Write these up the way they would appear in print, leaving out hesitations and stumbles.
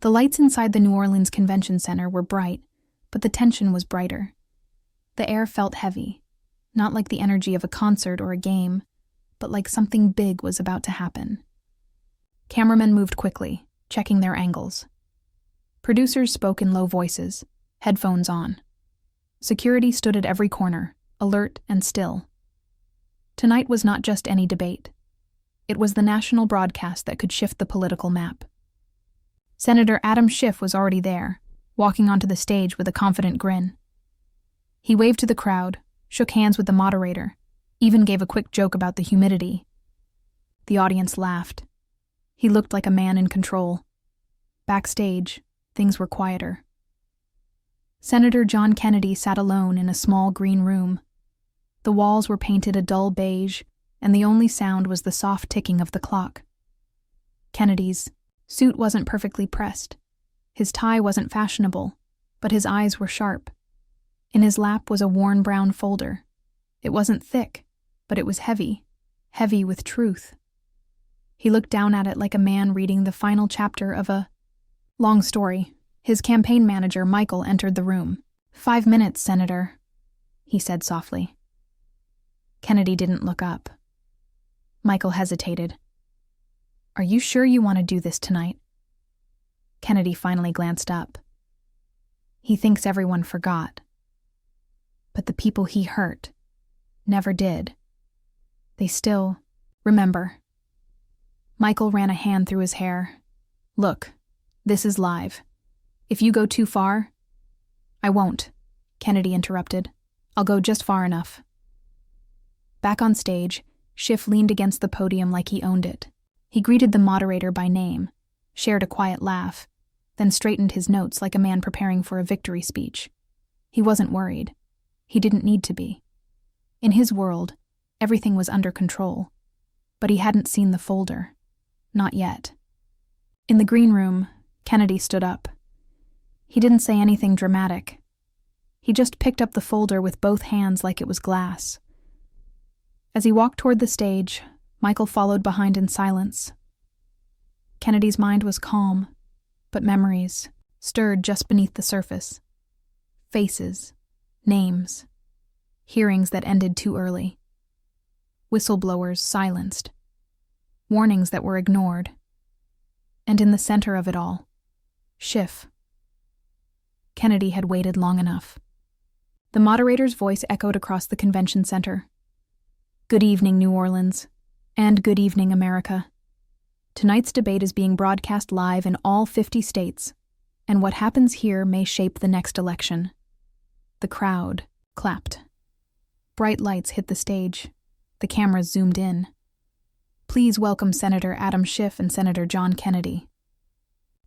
The lights inside the New Orleans Convention Center were bright, but the tension was brighter. The air felt heavy, not like the energy of a concert or a game, but like something big was about to happen. Cameramen moved quickly, checking their angles. Producers spoke in low voices, headphones on. Security stood at every corner, alert and still. Tonight was not just any debate. It was the national broadcast that could shift the political map. Senator Adam Schiff was already there, walking onto the stage with a confident grin. He waved to the crowd, shook hands with the moderator, even gave a quick joke about the humidity. The audience laughed. He looked like a man in control. Backstage, things were quieter. Senator John Kennedy sat alone in a small green room. The walls were painted a dull beige, and the only sound was the soft ticking of the clock. Kennedy's suit wasn't perfectly pressed. His tie wasn't fashionable, but his eyes were sharp. In his lap was a worn brown folder. It wasn't thick, but it was heavy with truth. He looked down at it like a man reading the final chapter of a long story. His campaign manager, Michael, entered the room. 5 minutes, Senator, he said softly. Kennedy didn't look up. Michael hesitated. Are you sure you want to do this tonight? Kennedy finally glanced up. He thinks everyone forgot. But the people he hurt never did. They still remember. Michael ran a hand through his hair. Look, this is live. If you go too far... I won't, Kennedy interrupted. I'll go just far enough. Back on stage, Schiff leaned against the podium like he owned it. He greeted the moderator by name, shared a quiet laugh, then straightened his notes like a man preparing for a victory speech. He wasn't worried. He didn't need to be. In his world, everything was under control. But he hadn't seen the folder. Not yet. In the green room, Kennedy stood up. He didn't say anything dramatic. He just picked up the folder with both hands like it was glass. As he walked toward the stage, Michael followed behind in silence. Kennedy's mind was calm, but memories stirred just beneath the surface. Faces, names, hearings that ended too early. Whistleblowers silenced. Warnings that were ignored. And in the center of it all, Schiff. Kennedy had waited long enough. The moderator's voice echoed across the convention center. Good evening, New Orleans. And good evening, America. Tonight's debate is being broadcast live in all 50 states, and what happens here may shape the next election. The crowd clapped. Bright lights hit the stage. The cameras zoomed in. Please welcome Senator Adam Schiff and Senator John Kennedy.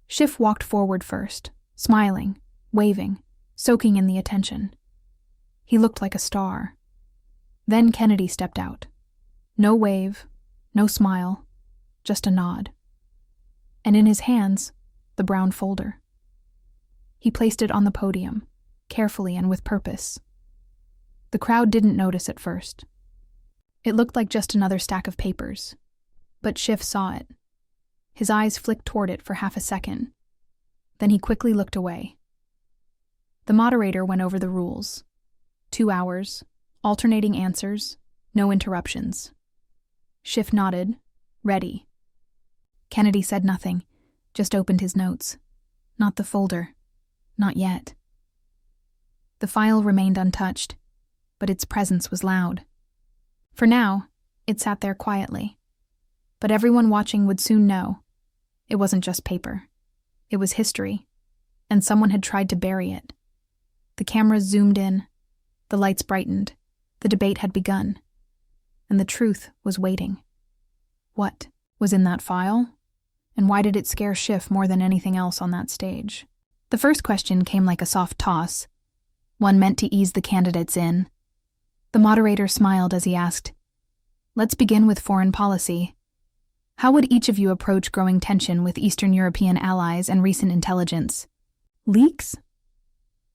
Schiff walked forward first, smiling, waving, soaking in the attention. He looked like a star. Then Kennedy stepped out. No wave, no smile, just a nod. And in his hands, the brown folder. He placed it on the podium, carefully and with purpose. The crowd didn't notice at first. It looked like just another stack of papers. But Schiff saw it. His eyes flicked toward it for half a second. Then he quickly looked away. The moderator went over the rules. 2 hours, alternating answers, no interruptions. Schiff nodded, ready. Kennedy said nothing, just opened his notes. Not the folder. Not yet. The file remained untouched, but its presence was loud. For now, it sat there quietly. But everyone watching would soon know. It wasn't just paper. It was history, and someone had tried to bury it. The cameras zoomed in, the lights brightened, the debate had begun, and the truth was waiting. What was in that file? And why did it scare Schiff more than anything else on that stage? The first question came like a soft toss, one meant to ease the candidates in. The moderator smiled as he asked, "Let's begin with foreign policy. How would each of you approach growing tension with Eastern European allies and recent intelligence? Leaks?"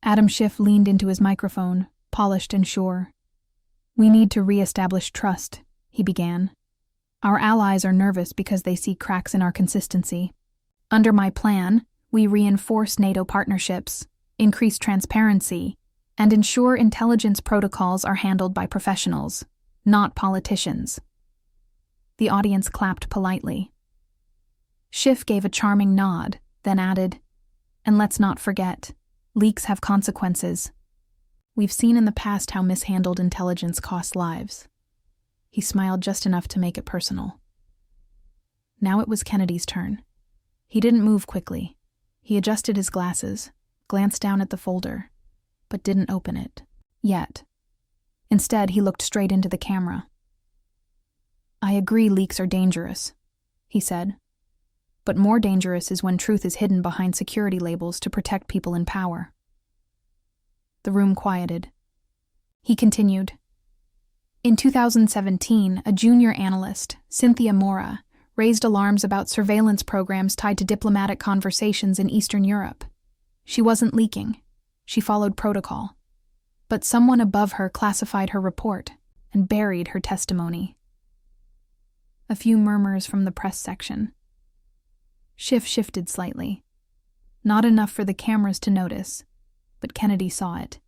Adam Schiff leaned into his microphone, polished and sure. "We need to re-establish trust," he began. "Our allies are nervous because they see cracks in our consistency. Under my plan, We reinforce NATO partnerships, increase transparency, and ensure intelligence protocols are handled by professionals, not politicians." The audience clapped politely. Schiff gave a charming nod, then added, "And let's not forget, leaks have consequences. We've seen in the past how mishandled intelligence costs lives." He smiled just enough to make it personal. Now it was Kennedy's turn. He didn't move quickly. He adjusted his glasses, glanced down at the folder, but didn't open it. Yet. Instead, he looked straight into the camera. "I agree leaks are dangerous," he said. "But more dangerous is when truth is hidden behind security labels to protect people in power." The room quieted. He continued. "In 2017, a junior analyst, Cynthia Mora, raised alarms about surveillance programs tied to diplomatic conversations in Eastern Europe. She wasn't leaking. She followed protocol. But someone above her classified her report and buried her testimony." A few murmurs from the press section. Schiff shifted slightly. Not enough for the cameras to notice, but Kennedy saw it.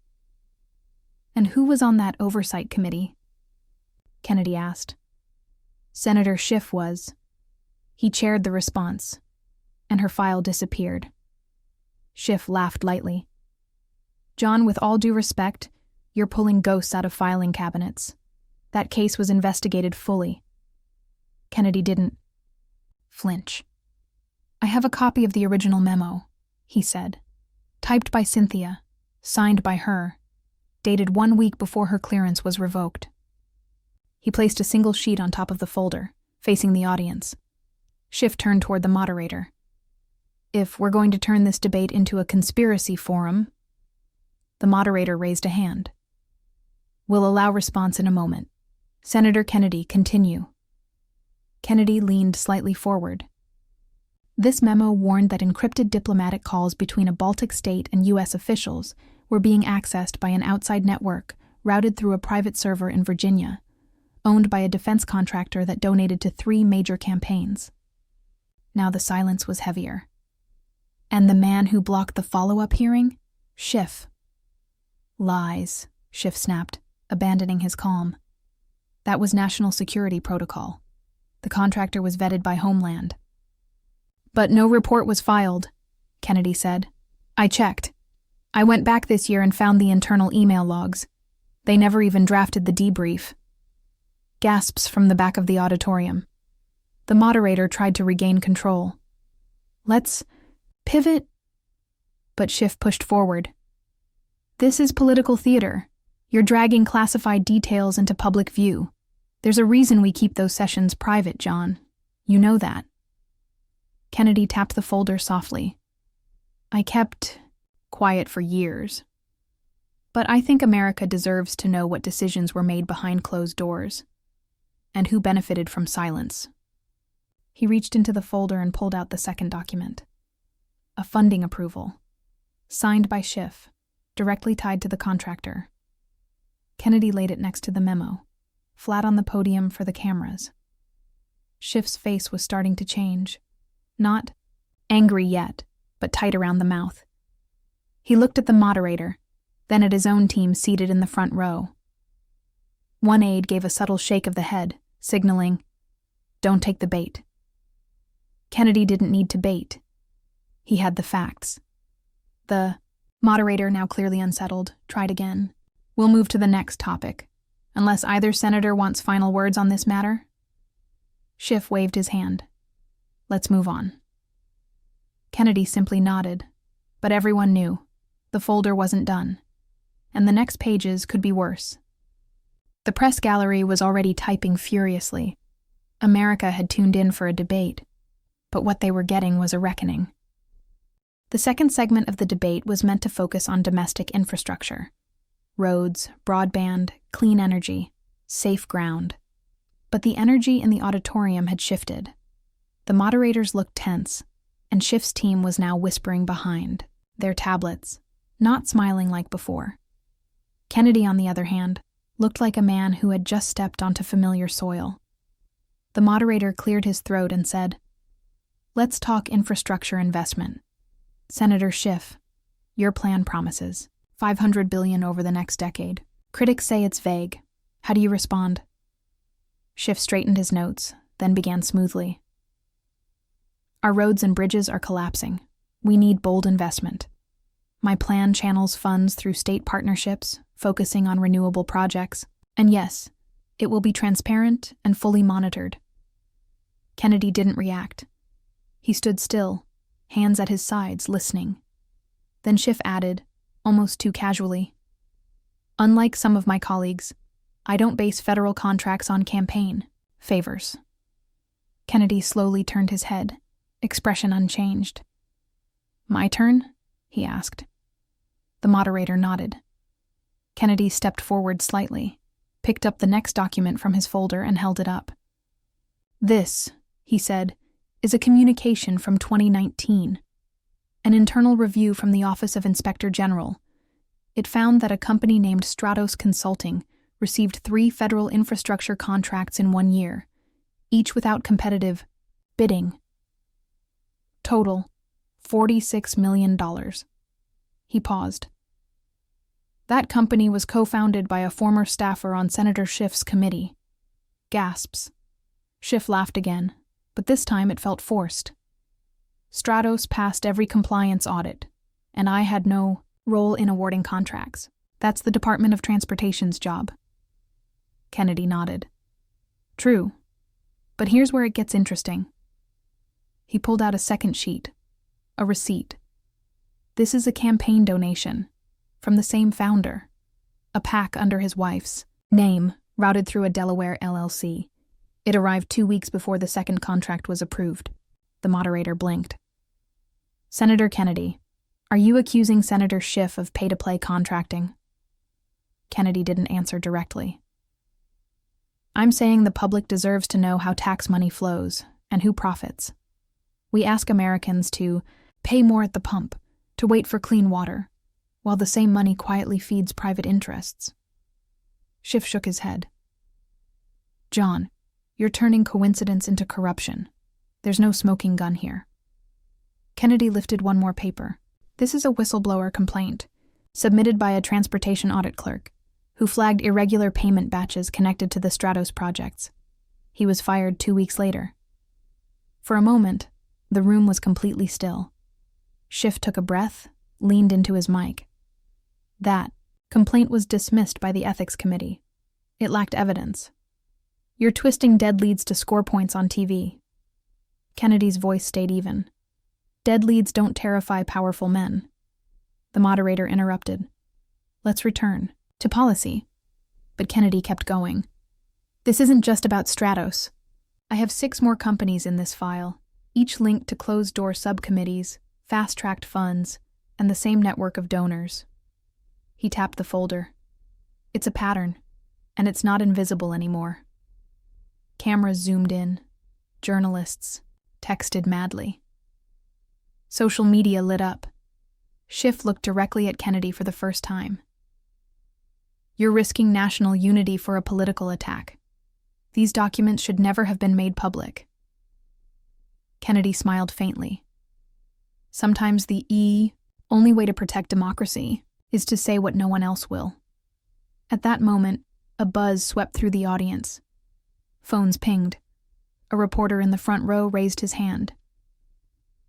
"And who was on that oversight committee?" Kennedy asked. "Senator Schiff was." He chaired the response, and her file disappeared. Schiff laughed lightly. "John, with all due respect, you're pulling ghosts out of filing cabinets. That case was investigated fully." Kennedy didn't flinch. "I have a copy of the original memo," he said. "Typed by Cynthia, signed by her, dated 1 week before her clearance was revoked." He placed a single sheet on top of the folder, facing the audience. Schiff turned toward the moderator. "If we're going to turn this debate into a conspiracy forum..." The moderator raised a hand. "We'll allow response in a moment. Senator Kennedy, continue." Kennedy leaned slightly forward. "This memo warned that encrypted diplomatic calls between a Baltic state and U.S. officials were being accessed by an outside network routed through a private server in Virginia, owned by a defense contractor that donated to 3 major campaigns." Now the silence was heavier. "And the man who blocked the follow-up hearing? Schiff." "Lies," Schiff snapped, abandoning his calm. "That was national security protocol. The contractor was vetted by Homeland." "But no report was filed," Kennedy said. "I checked. I went back this year and found the internal email logs. They never even drafted the debrief." Gasps from the back of the auditorium. The moderator tried to regain control. "Let's pivot." But Schiff pushed forward. "This is political theater. You're dragging classified details into public view. There's a reason we keep those sessions private, John. You know that." Kennedy tapped the folder softly. "I kept quiet for years. But I think America deserves to know what decisions were made behind closed doors, and who benefited from silence." He reached into the folder and pulled out the second document. A funding approval, signed by Schiff, directly tied to the contractor. Kennedy laid it next to the memo, flat on the podium for the cameras. Schiff's face was starting to change. Not angry yet, but tight around the mouth. He looked at the moderator, then at his own team seated in the front row. One aide gave a subtle shake of the head, signaling, "Don't take the bait." Kennedy didn't need to bait. He had the facts. The moderator, now clearly unsettled, tried again. "We'll move to the next topic, unless either senator wants final words on this matter." Schiff waved his hand. "Let's move on." Kennedy simply nodded, but everyone knew the folder wasn't done, and the next pages could be worse. The press gallery was already typing furiously. America had tuned in for a debate, but what they were getting was a reckoning. The second segment of the debate was meant to focus on domestic infrastructure. Roads, broadband, clean energy, safe ground. But the energy in the auditorium had shifted. The moderators looked tense, and Schiff's team was now whispering behind, their tablets, not smiling like before. Kennedy, on the other hand, looked like a man who had just stepped onto familiar soil. The moderator cleared his throat and said, "Let's talk infrastructure investment. Senator Schiff, your plan promises $500 billion over the next decade. Critics say it's vague. How do you respond? Schiff straightened his notes, then began smoothly. Our roads and bridges are collapsing. We need bold investment. My plan channels funds through state partnerships, focusing on renewable projects. And yes, it will be transparent and fully monitored. Kennedy didn't react. He stood still, hands at his sides, listening. Then Schiff added, almost too casually, "Unlike some of my colleagues, I don't base federal contracts on campaign favors." Kennedy slowly turned his head, expression unchanged. "My turn?" he asked. The moderator nodded. Kennedy stepped forward slightly, picked up the next document from his folder and held it up. "This," he said, "is a communication from 2019. An internal review from the Office of Inspector General. It found that a company named Stratos Consulting received 3 federal infrastructure contracts in 1 year, each without competitive bidding. Total, $46 million. He paused. That company was co-founded by a former staffer on Senator Schiff's committee. Gasps. Schiff laughed again, but this time it felt forced. Stratos passed every compliance audit, and I had no role in awarding contracts. That's the Department of Transportation's job. Kennedy nodded. True, but here's where it gets interesting. He pulled out a second sheet, a receipt. This is a campaign donation, from the same founder, a PAC under his wife's name, routed through a Delaware LLC. It arrived 2 weeks before the second contract was approved. The moderator blinked. Senator Kennedy, are you accusing Senator Schiff of pay-to-play contracting? Kennedy didn't answer directly. I'm saying the public deserves to know how tax money flows and who profits. We ask Americans to pay more at the pump, to wait for clean water, while the same money quietly feeds private interests. Schiff shook his head. John, you're turning coincidence into corruption. There's no smoking gun here. Kennedy lifted one more paper. This is a whistleblower complaint, submitted by a transportation audit clerk, who flagged irregular payment batches connected to the Stratos projects. He was fired 2 weeks later. For a moment, the room was completely still. Schiff took a breath, leaned into his mic. That complaint was dismissed by the ethics committee. It lacked evidence. You're twisting dead leads to score points on TV. Kennedy's voice stayed even. Dead leads don't terrify powerful men. The moderator interrupted. Let's return to policy. But Kennedy kept going. This isn't just about Stratos. I have 6 more companies in this file, each linked to closed-door subcommittees, fast-tracked funds, and the same network of donors. He tapped the folder. It's a pattern, and it's not invisible anymore. Cameras zoomed in. Journalists texted madly. Social media lit up. Schiff looked directly at Kennedy for the first time. You're risking national unity for a political attack. These documents should never have been made public. Kennedy smiled faintly. Sometimes the only way to protect democracy is to say what no one else will. At that moment, a buzz swept through the audience. Phones pinged. A reporter in the front row raised his hand.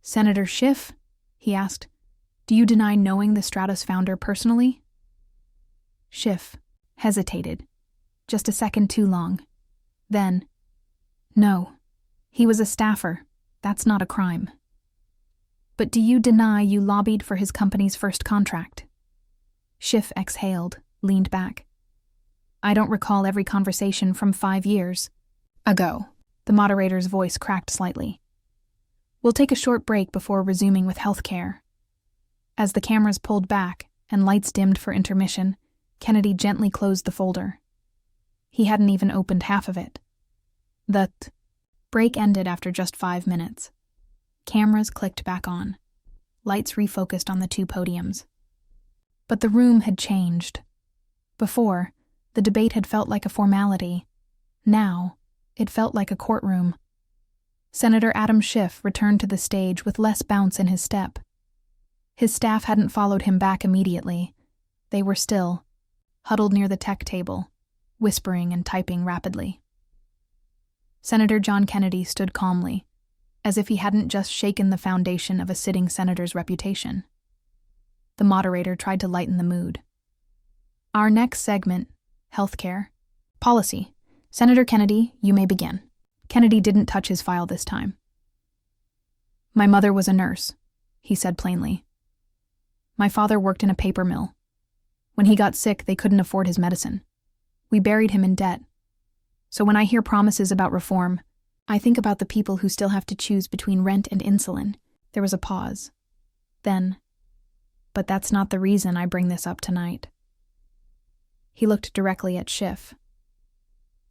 Senator Schiff, he asked, do you deny knowing the Stratos founder personally? Schiff hesitated, just a second too long. Then, no, he was a staffer. That's not a crime. But do you deny you lobbied for his company's first contract? Schiff exhaled, leaned back. I don't recall every conversation from 5 years ago. The moderator's voice cracked slightly. We'll take a short break before resuming with healthcare. As the cameras pulled back and lights dimmed for intermission, Kennedy gently closed the folder. He hadn't even opened half of it. The break ended after just 5 minutes. Cameras clicked back on. Lights refocused on the 2 podiums. But the room had changed. Before, the debate had felt like a formality. Now, it felt like a courtroom. Senator Adam Schiff returned to the stage with less bounce in his step. His staff hadn't followed him back immediately. They were still, huddled near the tech table, whispering and typing rapidly. Senator John Kennedy stood calmly, as if he hadn't just shaken the foundation of a sitting senator's reputation. The moderator tried to lighten the mood. Our next segment, healthcare. Policy. Senator Kennedy, you may begin. Kennedy didn't touch his file this time. My mother was a nurse, he said plainly. My father worked in a paper mill. When he got sick, they couldn't afford his medicine. We buried him in debt. So when I hear promises about reform, I think about the people who still have to choose between rent and insulin. There was a pause. Then, but that's not the reason I bring this up tonight. He looked directly at Schiff.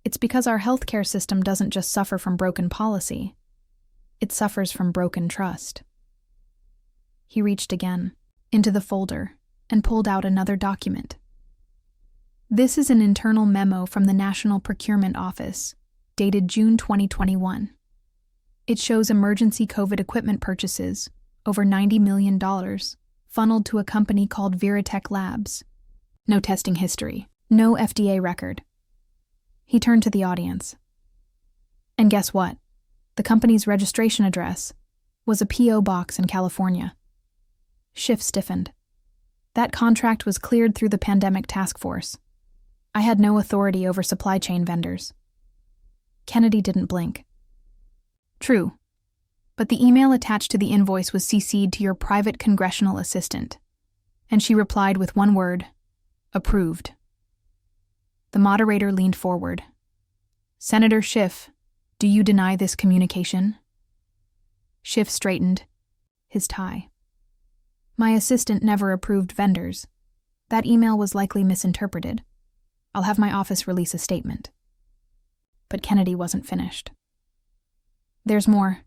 It's because our healthcare system doesn't just suffer from broken policy. It suffers from broken trust. He reached again, into the folder, and pulled out another document. This is an internal memo from the National Procurement Office, dated June 2021. It shows emergency COVID equipment purchases, over $90 million, funneled to a company called Veritech Labs. No testing history, no FDA record. He turned to the audience. And guess what? The company's registration address was a P.O. box in California. Schiff stiffened. That contract was cleared through the pandemic task force. I had no authority over supply chain vendors. Kennedy didn't blink. True, but the email attached to the invoice was CC'd to your private congressional assistant, and she replied with one word, approved. The moderator leaned forward. Senator Schiff, do you deny this communication? Schiff straightened, his tie. My assistant never approved vendors. That email was likely misinterpreted. I'll have my office release a statement. But Kennedy wasn't finished. There's more.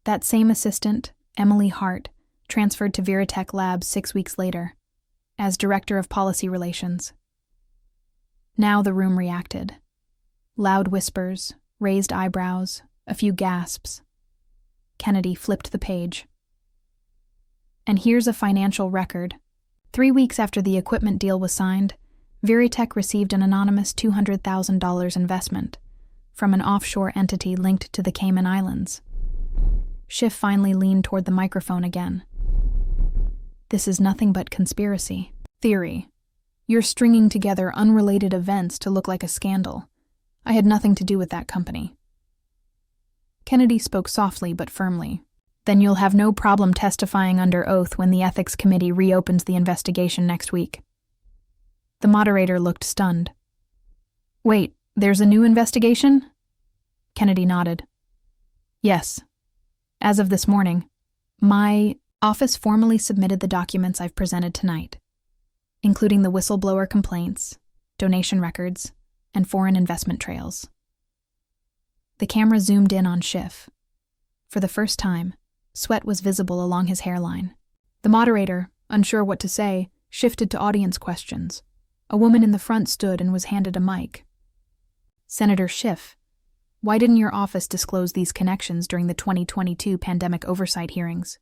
That same assistant, Emily Hart, transferred to Veritech Labs 6 weeks later, as Director of Policy Relations. Now the room reacted. Loud whispers, raised eyebrows, a few gasps. Kennedy flipped the page. And here's a financial record. 3 weeks after the equipment deal was signed, Veritech received an anonymous $200,000 investment from an offshore entity linked to the Cayman Islands. Schiff finally leaned toward the microphone again. This is nothing but conspiracy theory. You're stringing together unrelated events to look like a scandal. I had nothing to do with that company. Kennedy spoke softly but firmly. Then you'll have no problem testifying under oath when the Ethics Committee reopens the investigation next week. The moderator looked stunned. Wait, there's a new investigation? Kennedy nodded. Yes. As of this morning, my office formally submitted the documents I've presented tonight, including the whistleblower complaints, donation records, and foreign investment trails. The camera zoomed in on Schiff. For the first time, sweat was visible along his hairline. The moderator, unsure what to say, shifted to audience questions. A woman in the front stood and was handed a mic. Senator Schiff, why didn't your office disclose these connections during the 2022 pandemic oversight hearings?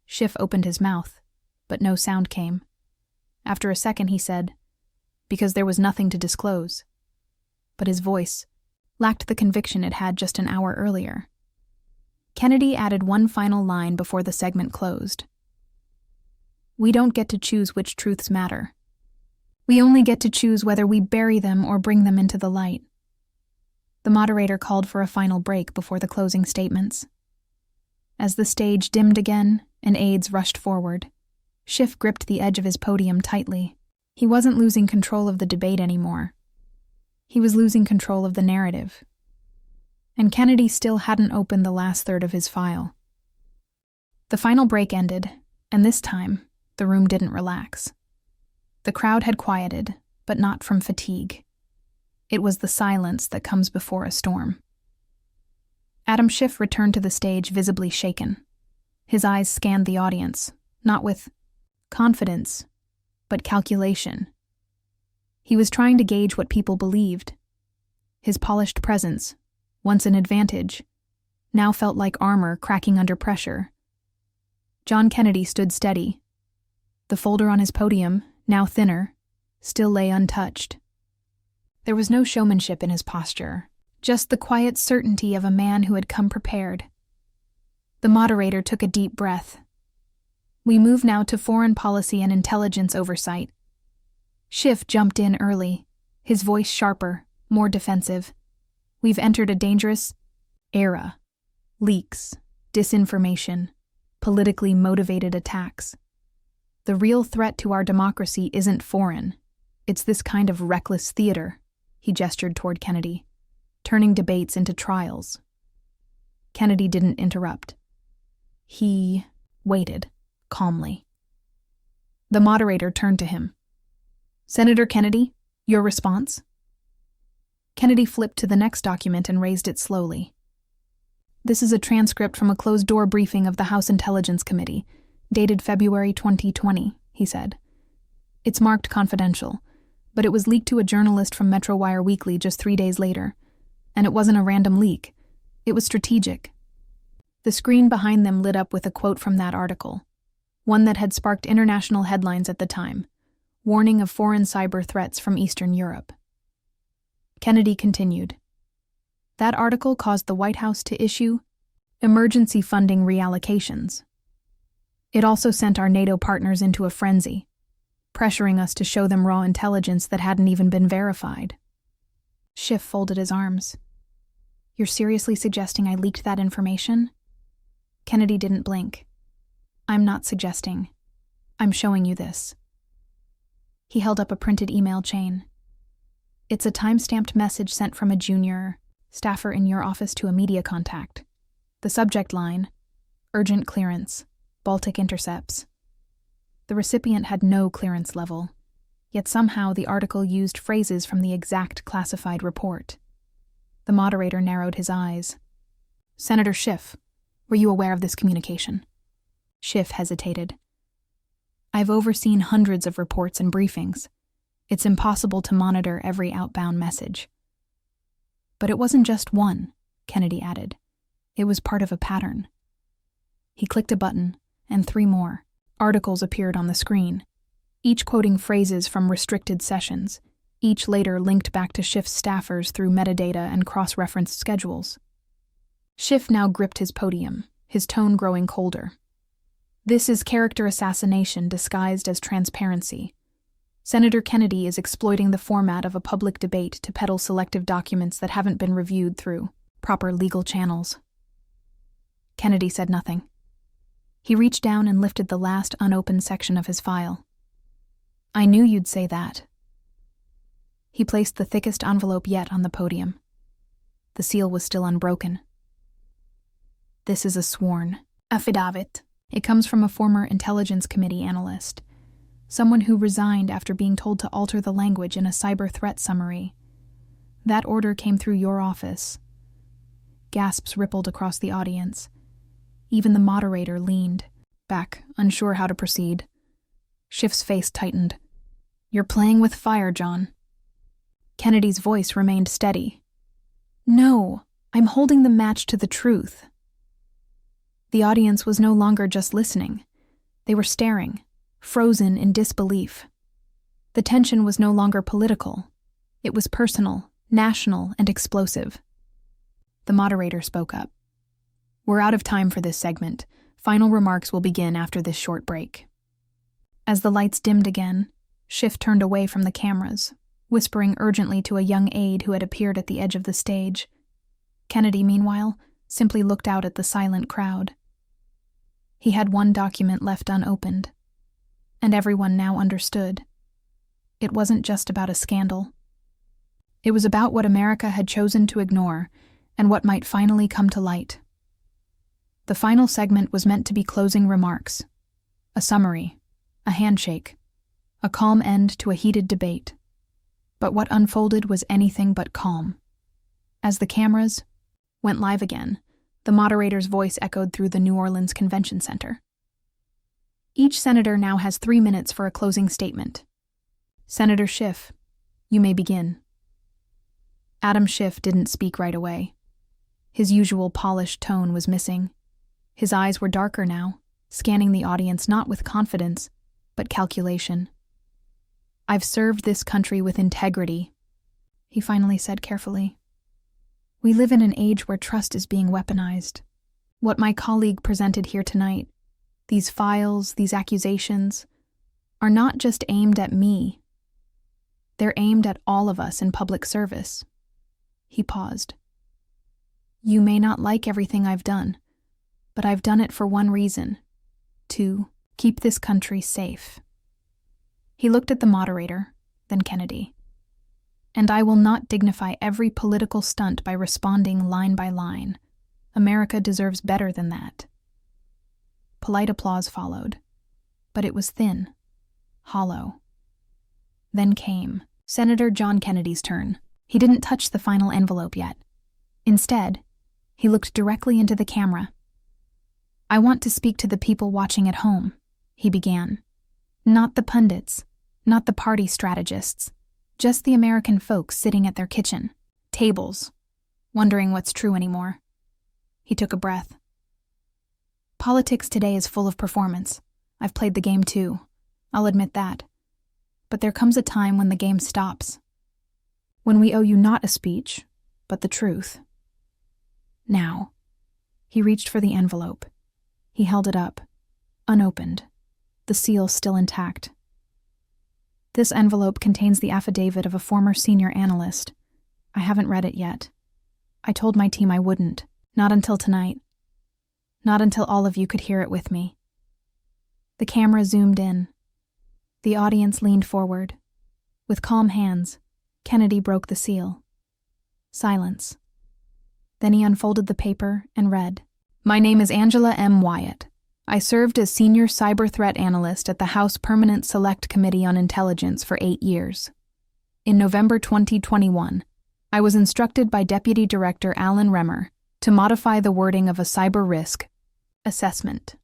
Schiff opened his mouth, but no sound came. After a second, he said, because there was nothing to disclose. But his voice lacked the conviction it had just an hour earlier. Kennedy added one final line before the segment closed. We don't get to choose which truths matter. We only get to choose whether we bury them or bring them into the light. The moderator called for a final break before the closing statements. As the stage dimmed again and aides rushed forward, Schiff gripped the edge of his podium tightly. He wasn't losing control of the debate anymore. He was losing control of the narrative. And Kennedy still hadn't opened the last third of his file. The final break ended, and this time, the room didn't relax. The crowd had quieted, but not from fatigue. It was the silence that comes before a storm. Adam Schiff returned to the stage visibly shaken. His eyes scanned the audience, not with confidence, but calculation. He was trying to gauge what people believed. His polished presence, once an advantage, now felt like armor cracking under pressure. John Kennedy stood steady. The folder on his podium, now thinner, still lay untouched. There was no showmanship in his posture, just the quiet certainty of a man who had come prepared. The moderator took a deep breath. We move now to foreign policy and intelligence oversight. Schiff jumped in early, his voice sharper, more defensive. We've entered a dangerous era. Leaks, disinformation, politically motivated attacks. The real threat to our democracy isn't foreign. It's this kind of reckless theater, he gestured toward Kennedy, turning debates into trials. Kennedy didn't interrupt. He waited, calmly. The moderator turned to him. Senator Kennedy, your response? Kennedy flipped to the next document and raised it slowly. This is a transcript from a closed-door briefing of the House Intelligence Committee, dated February 2020, he said. It's marked confidential, but it was leaked to a journalist from MetroWire Weekly just 3 days later. And it wasn't a random leak. It was strategic. The screen behind them lit up with a quote from that article, one that had sparked international headlines at the time, warning of foreign cyber threats from Eastern Europe. Kennedy continued. That article caused the White House to issue emergency funding reallocations. It also sent our NATO partners into a frenzy, pressuring us to show them raw intelligence that hadn't even been verified. Schiff folded his arms. You're seriously suggesting I leaked that information? Kennedy didn't blink. I'm not suggesting. I'm showing you this. He held up a printed email chain. It's a time-stamped message sent from a junior staffer in your office to a media contact. The subject line, urgent clearance, Baltic intercepts. The recipient had no clearance level, yet somehow the article used phrases from the exact classified report. The moderator narrowed his eyes. Senator Schiff, were you aware of this communication? Schiff hesitated. I've overseen hundreds of reports and briefings. It's impossible to monitor every outbound message. But it wasn't just one, Kennedy added. It was part of a pattern. He clicked a button, and 3 more articles appeared on the screen, each quoting phrases from restricted sessions, each later linked back to Schiff's staffers through metadata and cross-referenced schedules. Schiff now gripped his podium, his tone growing colder. This is character assassination disguised as transparency. Senator Kennedy is exploiting the format of a public debate to peddle selective documents that haven't been reviewed through proper legal channels. Kennedy said nothing. He reached down and lifted the last unopened section of his file. I knew you'd say that. He placed the thickest envelope yet on the podium. The seal was still unbroken. This is a sworn affidavit. It comes from a former Intelligence Committee analyst, someone who resigned after being told to alter the language in a cyber threat summary. That order came through your office. Gasps rippled across the audience. Even the moderator leaned back, unsure how to proceed. Schiff's face tightened. You're playing with fire, John. Kennedy's voice remained steady. No, I'm holding the match to the truth. The audience was no longer just listening. They were staring, frozen in disbelief. The tension was no longer political. It was personal, national, and explosive. The moderator spoke up. We're out of time for this segment. Final remarks will begin after this short break. As the lights dimmed again, Schiff turned away from the cameras, whispering urgently to a young aide who had appeared at the edge of the stage. Kennedy, meanwhile, simply looked out at the silent crowd. He had one document left unopened, and everyone now understood. It wasn't just about a scandal. It was about what America had chosen to ignore and what might finally come to light. The final segment was meant to be closing remarks, a summary, a handshake, a calm end to a heated debate. But what unfolded was anything but calm. As the cameras went live again, the moderator's voice echoed through the New Orleans Convention Center. Each senator now has 3 minutes for a closing statement. Senator Schiff, you may begin. Adam Schiff didn't speak right away. His usual polished tone was missing. His eyes were darker now, scanning the audience not with confidence, but calculation. "I've served this country with integrity," he finally said carefully. "We live in an age where trust is being weaponized. What my colleague presented here tonight, these files, these accusations, are not just aimed at me. They're aimed at all of us in public service." He paused. "You may not like everything I've done, but I've done it for one reason: to keep this country safe." He looked at the moderator, then Kennedy. "And I will not dignify every political stunt by responding line by line. America deserves better than that." Polite applause followed, but it was thin, hollow. Then came Senator John Kennedy's turn. He didn't touch the final envelope yet. Instead, he looked directly into the camera. "I want to speak to the people watching at home," he began. "Not the pundits, not the party strategists, just the American folks sitting at their kitchen tables, wondering what's true anymore." He took a breath. "Politics today is full of performance. I've played the game too. I'll admit that. But there comes a time when the game stops. When we owe you not a speech, but the truth. Now." He reached for the envelope. He held it up, unopened, the seal still intact. "This envelope contains the affidavit of a former senior analyst. I haven't read it yet. I told my team I wouldn't, not until tonight. Not until all of you could hear it with me." The camera zoomed in. The audience leaned forward. With calm hands, Kennedy broke the seal. Silence. Then he unfolded the paper and read, "My name is Angela M. Wyatt. I served as Senior Cyber Threat Analyst at the House Permanent Select Committee on Intelligence for 8 years. In November 2021, I was instructed by Deputy Director Alan Remmer to modify the wording of a cyber risk assessment.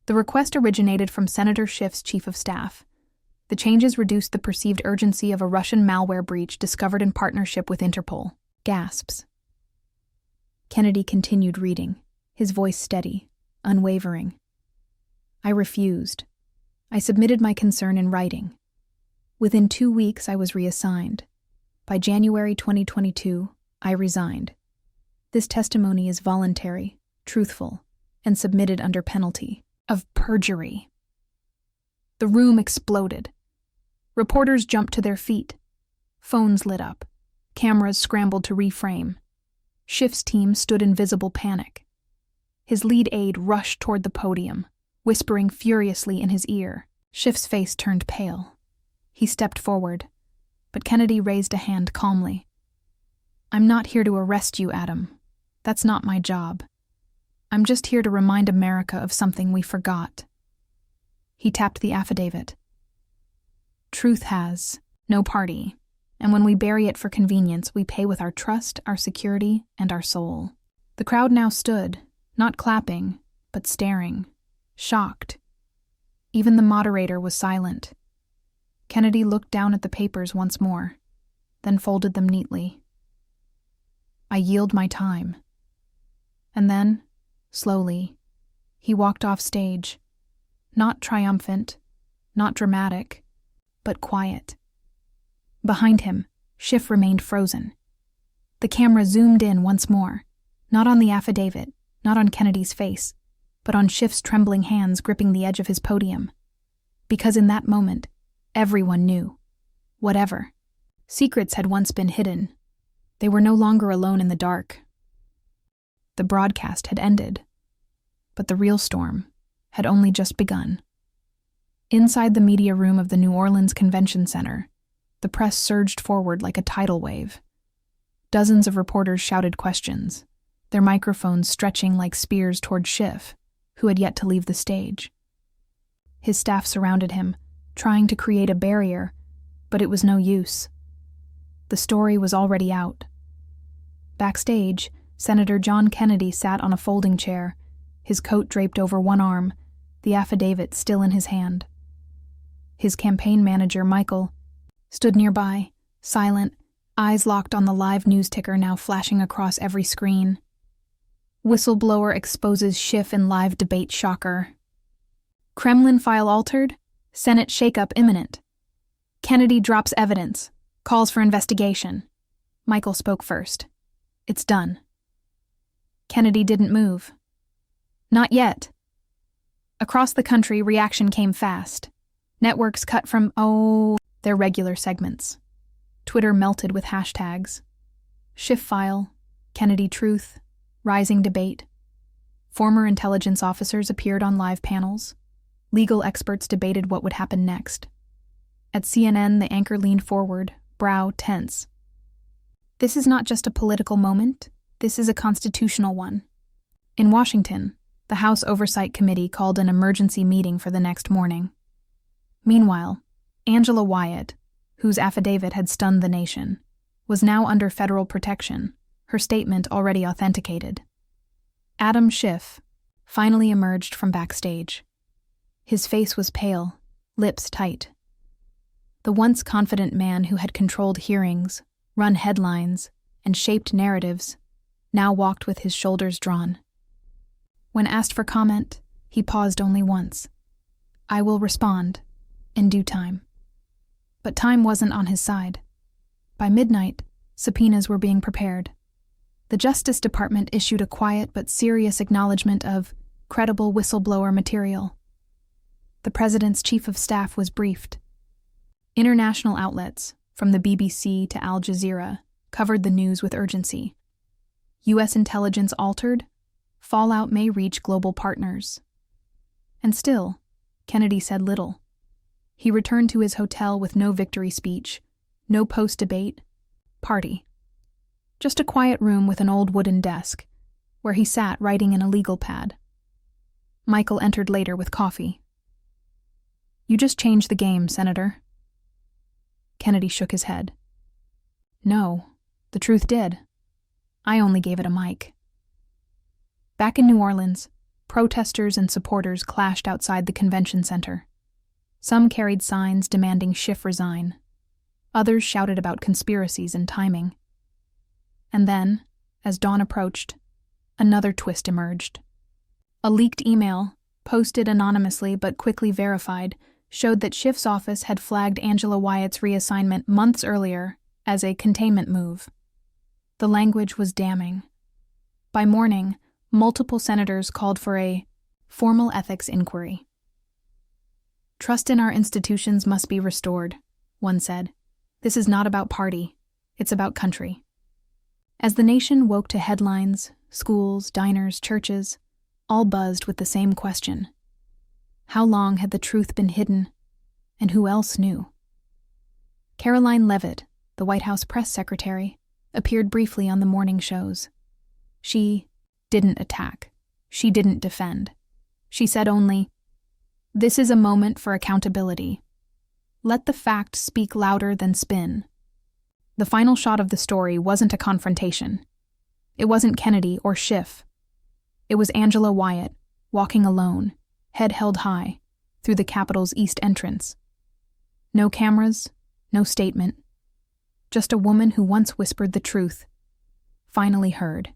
The request originated from Senator Schiff's Chief of Staff. The changes reduced the perceived urgency of a Russian malware breach discovered in partnership with Interpol." Gasps. Kennedy continued reading, his voice steady, unwavering. "I refused. I submitted my concern in writing. Within 2 weeks, I was reassigned. By January 2022, I resigned. This testimony is voluntary, truthful, and submitted under penalty of perjury." The room exploded. Reporters jumped to their feet. Phones lit up. Cameras scrambled to reframe. Schiff's team stood in visible panic. His lead aide rushed toward the podium, whispering furiously in his ear. Schiff's face turned pale. He stepped forward, but Kennedy raised a hand calmly. "I'm not here to arrest you, Adam. That's not my job. I'm just here to remind America of something we forgot." He tapped the affidavit. "Truth has no party, and when we bury it for convenience, we pay with our trust, our security, and our soul." The crowd now stood, not clapping, but staring, shocked. Even the moderator was silent. Kennedy looked down at the papers once more, then folded them neatly. "I yield my time." And then, slowly, he walked off stage, not triumphant, not dramatic, but quiet. Behind him, Schiff remained frozen. The camera zoomed in once more, not on the affidavit, not on Kennedy's face, but on Schiff's trembling hands gripping the edge of his podium. Because in that moment, everyone knew. Whatever. Secrets had once been hidden. They were no longer alone in the dark. The broadcast had ended, but the real storm had only just begun. Inside the media room of the New Orleans Convention Center, the press surged forward like a tidal wave. Dozens of reporters shouted questions, their microphones stretching like spears toward Schiff, who had yet to leave the stage. His staff surrounded him, trying to create a barrier, but it was no use. The story was already out. Backstage, Senator John Kennedy sat on a folding chair, his coat draped over one arm, the affidavit still in his hand. His campaign manager, Michael, stood nearby, silent, eyes locked on the live news ticker now flashing across every screen. Whistleblower exposes Schiff in live debate shocker. Kremlin file altered, Senate shakeup imminent. Kennedy drops evidence, calls for investigation. Michael spoke first. It's done. Kennedy didn't move. Not yet. Across the country, reaction came fast. Networks cut from, their regular segments. Twitter melted with hashtags. Schiff file, Kennedy truth, rising debate. Former intelligence officers appeared on live panels. Legal experts debated what would happen next. At CNN, the anchor leaned forward, brow tense. This is not just a political moment, this is a constitutional one. In Washington, the House Oversight Committee called an emergency meeting for the next morning. Meanwhile, Angela Wyatt, whose affidavit had stunned the nation, was now under federal protection, her statement already authenticated. Adam Schiff finally emerged from backstage. His face was pale, lips tight. The once confident man who had controlled hearings, run headlines, and shaped narratives, now walked with his shoulders drawn. When asked for comment, he paused only once. I will respond, in due time. But time wasn't on his side. By midnight, subpoenas were being prepared. The Justice Department issued a quiet but serious acknowledgement of credible whistleblower material. The president's chief of staff was briefed. International outlets, from the BBC to Al Jazeera, covered the news with urgency. U.S. intelligence altered, fallout may reach global partners. And still, Kennedy said little. He returned to his hotel with no victory speech, no post-debate, party. Just a quiet room with an old wooden desk, where he sat writing in a legal pad. Michael entered later with coffee. You just changed the game, Senator. Kennedy shook his head. No, the truth did. I only gave it a mic. Back in New Orleans, protesters and supporters clashed outside the convention center. Some carried signs demanding Schiff resign. Others shouted about conspiracies and timing. And then, as dawn approached, another twist emerged. A leaked email, posted anonymously but quickly verified, showed that Schiff's office had flagged Angela Wyatt's reassignment months earlier as a containment move. The language was damning. By morning, multiple senators called for a formal ethics inquiry. Trust in our institutions must be restored, one said. This is not about party, it's about country. As the nation woke to headlines, schools, diners, churches, all buzzed with the same question. How long had the truth been hidden, and who else knew? Caroline Leavitt, the White House press secretary, appeared briefly on the morning shows. She didn't attack. She didn't defend. She said only, "This is a moment for accountability. Let the facts speak louder than spin." The final shot of the story wasn't a confrontation. It wasn't Kennedy or Schiff. It was Angela Wyatt, walking alone, head held high, through the Capitol's east entrance. No cameras, no statement. Just a woman who once whispered the truth, finally heard.